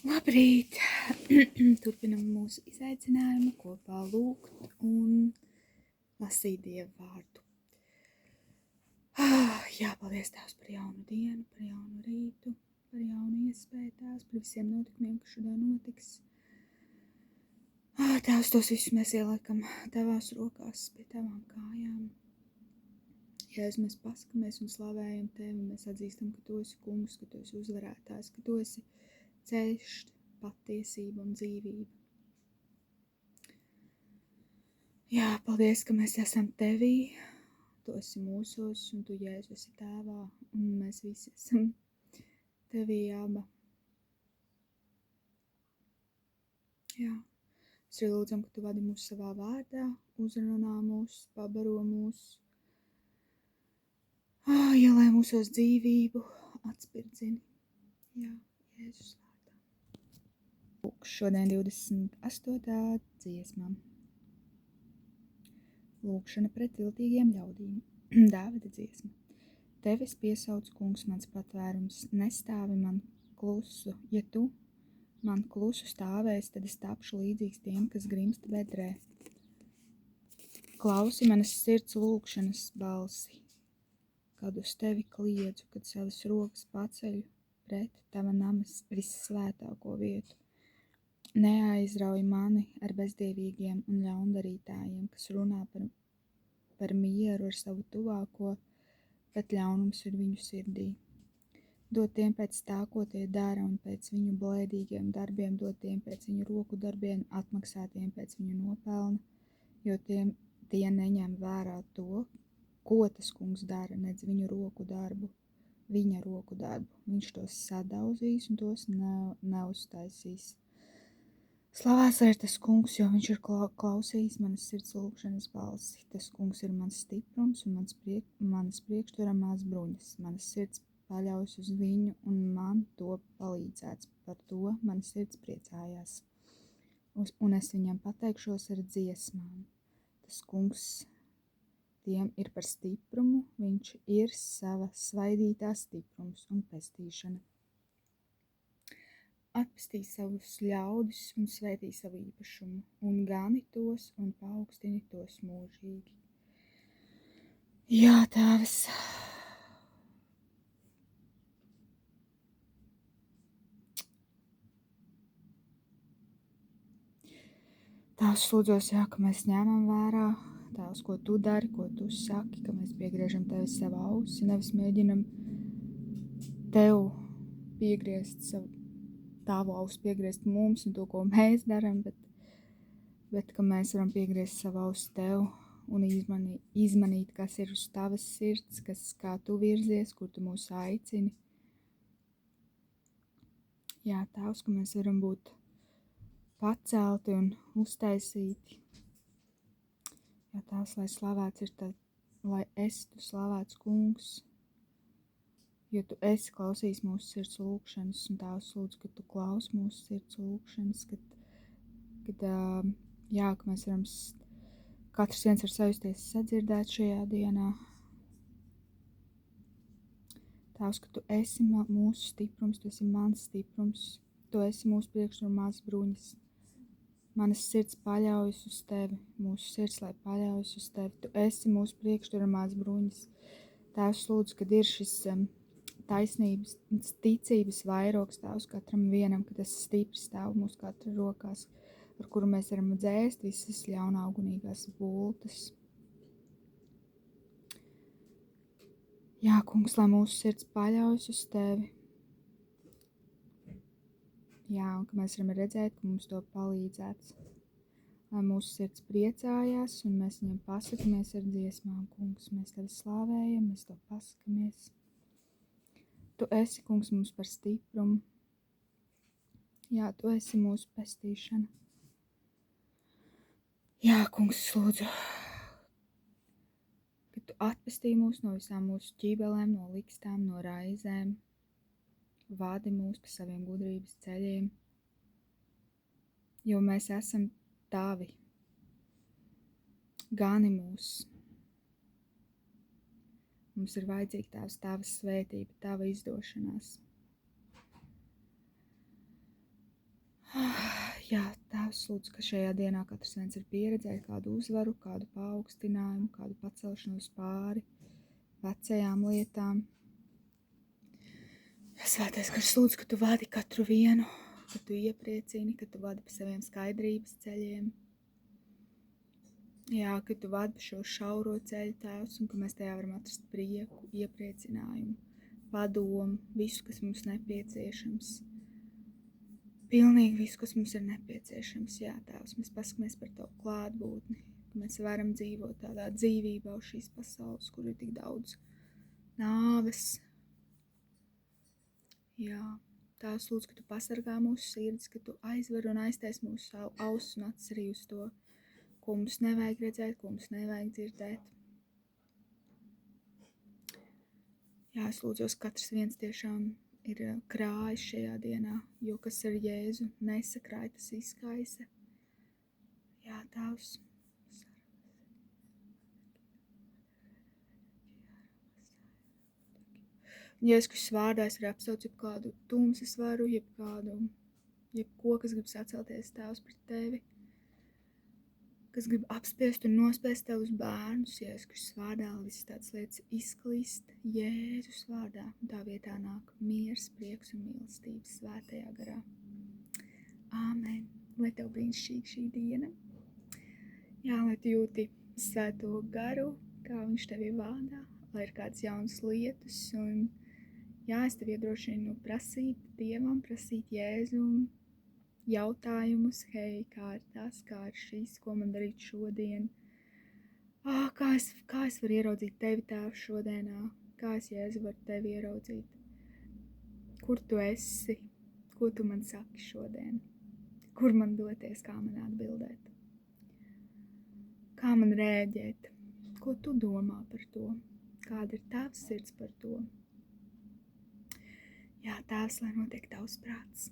Labrīt! Turpinam mūsu izaicinājumu kopā lūgt un lasīt Dievu vārdu. Jā, paldies Tēvs par jaunu dienu, par jaunu rītu, par jaunu iespēju Tēvs, par visiem notikumiem, kas šodien notiks. Tēvs, tos visus mēs ieliekam Tavās rokās, pie Tavām kājām. Jēzus, mēs paskamies un slavējam Tevi, mēs atzīstam, ka Tu esi kungs, ka Tu esi uzvarētājs, ka Tu esi ceļš, patiesība un dzīvība. Jā, paldies, ka mēs esam Tevī, Tu esi mūsos un Tu, Jēzus, esi Tēvā, un mēs visi esam Tevī aba. Jā, mēs arī lūdzam, ka Tu vadi mūs savā vārdā, uzrunā mūs, pabaro mūs, ielai mūsos dzīvību, atspirdzini. Jā, Jēzus vārdā. Šodien 28. dziesma. Lūkšana pret viltīgiem ļaudīm. Dāvida dziesma. Tevis piesauc, kungs, mans patvērums, nestāvi man klusu. Ja Tu man klusu stāvēs, tad es tapšu līdzīgs tiem, kas grimst bedrē. Klausi manas sirds lūkšanas balsi, kad uz Tevi kliedzu, kad savas rokas paceļu pret Tava namas vissvētāko vietu. Neaizrauj mani ar bezdievīgiem un ļaundarītājiem, kas runā par mieru ar savu tuvāko, bet ļaunums ir viņu sirdī. Dod tiem pēc tā, ko tie dara, un pēc viņu blēdīgiem darbiem, dod tiem pēc viņu roku darbiem, atmaksā tiem pēc viņu nopelna, jo tie neņem vērā to, ko tas kungs dara, nedz viņu roku darbu, viņa roku darbu. Viņš tos sadauzīs un tos neuztaisīs. Slavēts ir tas kungs, jo viņš ir klausījis manas sirds lūkšanas balsi. Tas kungs ir mans stiprums un manas priekšturamās bruņas. Manas sirds paļaujas uz viņu un man to palīdzēts. Par to manas sirds priecājās. Un es viņam pateikšos ar dziesmām. Tas kungs tiem ir par stiprumu, viņš ir sava svaidītā stiprums un pestīšana. Atpestī savus ļaudis un svētī savu īpašumu, un gani tos un paaugstini tos mūžīgi. Jā, Tēvs. Tēvs, lūdzos, jā, ka mēs ņemam vērā, Tēvs, ko Tu dari, ko Tu saki, ka mēs piegriežam Tevi savu ausi, nevis mēģinam Tev piegriezt Tavu ausi piegriezt mums un to, ko mēs darām, bet ka mēs varam piegriezt savu ausi Tev un izmanīt, kas ir uz Tavas sirds, kā Tu virzies, kur Tu mūs aicini. Jā, Tēvs, ka mēs varam būt pacelti un uztaisīti. Jā, Tēvs, lai slavēts ir lai esi Tu slavēts kungs, jo Tu esi klausījis mūsu sirds lūkšanas, un Tēvs lūdzu, ka Tu klausi mūsu sirds lūkšanas, ka mēs varam katrs viens ar sajusties sadzirdēt šajā dienā. Tēvs, ka Tu esi mūsu stiprums, Tu esi mans stiprums, Tu esi mūsu priekšturmās bruņas. Manas sirds paļaujas uz Tevi, mūsu sirds, lai paļaujas uz Tevi. Tu esi mūsu priekšturmās bruņas. Tēvs lūdzu, kad ir šis taisnības, ticības vairogs, Tēvs, katram vienam, ka tas stipri stāv mūsu katra rokās, ar kuru mēs varam dzēst visas ļaunaugunīgās bultas. Jā, kungs, lai mūsu sirds paļaujas uz Tevi. Jā, un ka mēs varam redzēt, ka mums to palīdzēts. Lai mūsu sirds priecājās, un mēs viņam pasakamies ar dziesmām, kungs. Mēs Tevi slāvējam, mēs to pasakamies. Tu esi, kungs, mums par stiprumu. Jā, Tu esi mūsu pestīšana. Jā, kungs, lūdzu, ka Tu atpestī mūs no visām mūsu ķībelēm, no likstām, no raizēm. Vādi mūs pa saviem gudrības ceļiem, jo mēs esam Tavi. Gani mūs. Mums ir vajadzīga Tēvs, Tava svētība, Tava izdošanās. Jā, Tēvs, lūdzu, ka šajā dienā katrs viens ir pieredzējis kādu uzvaru, kādu paaugstinājumu, kādu pacelšanos pāri vecajām lietām. Svētais gars, lūdzu, ka tu vadi katru vienu, ka tu iepriecini, ka tu vadi pa saviem skaidrības ceļiem. Jā, ka tu vadi pa šo šauro ceļu, Tēvs, un ka mēs tajā varam atrast prieku, iepriecinājumu, padomu, visu, kas mums nepieciešams. Pilnīgi visu, kas mums ir nepieciešams, jā, Tēvs, mēs paskamies par tavu klātbūtni, ka mēs varam dzīvot tādā dzīvībā uz šīs pasaules, kur ir tik daudz nāves. Jā, Tēvs, lūdzu, ka tu pasargā mūsu sirdis, ka tu aizver un aiztais mūsu ausis un acis arī uz to, ko mums nevajag redzēt, ko mums nevajag dzirdēt. Jā, es lūdzos, katrs viens tiešām ir krājis šajā dienā, jo kas ar Jēzu nesakrāj, tas izkaisa. Jā, Tēvs. Jēzus vārdā es arī apsaucu jebkādu tumsas varu, jebko, kas grib sacelties, Tēvs, pret tevi, kas grib apspiest un nospiest tavus bērnus. Jēzus vārdā visas tādas lietas izklīst Jēzus vārdā, un tā vietā nāk miers, prieks un mīlestības svētajā garā. Āmen. Lai tev brīnišķīga šī diena. Jā, lai tu jūti svēto garu, kā viņš tevi vādā, lai ir kādas jaunas lietas, un jā, es tev iedrošinu prasīt Dievam, prasīt Jēzum jautājumus, hei, kā ir tas, kā ir šis, ko man darīt šodien? Kā es varu ieraudzīt tevi, Tēvs, šodienā? Kā es, Jēzu, varu tevi ieraudzīt? Kur tu esi? Ko tu man saki šodien? Kur man doties, kā man atbildēt? Kā man rēģēt? Ko tu domā par to? Kāda ir tavs sirds par to? Jā, Tēvs, lai notiek tavs prāts.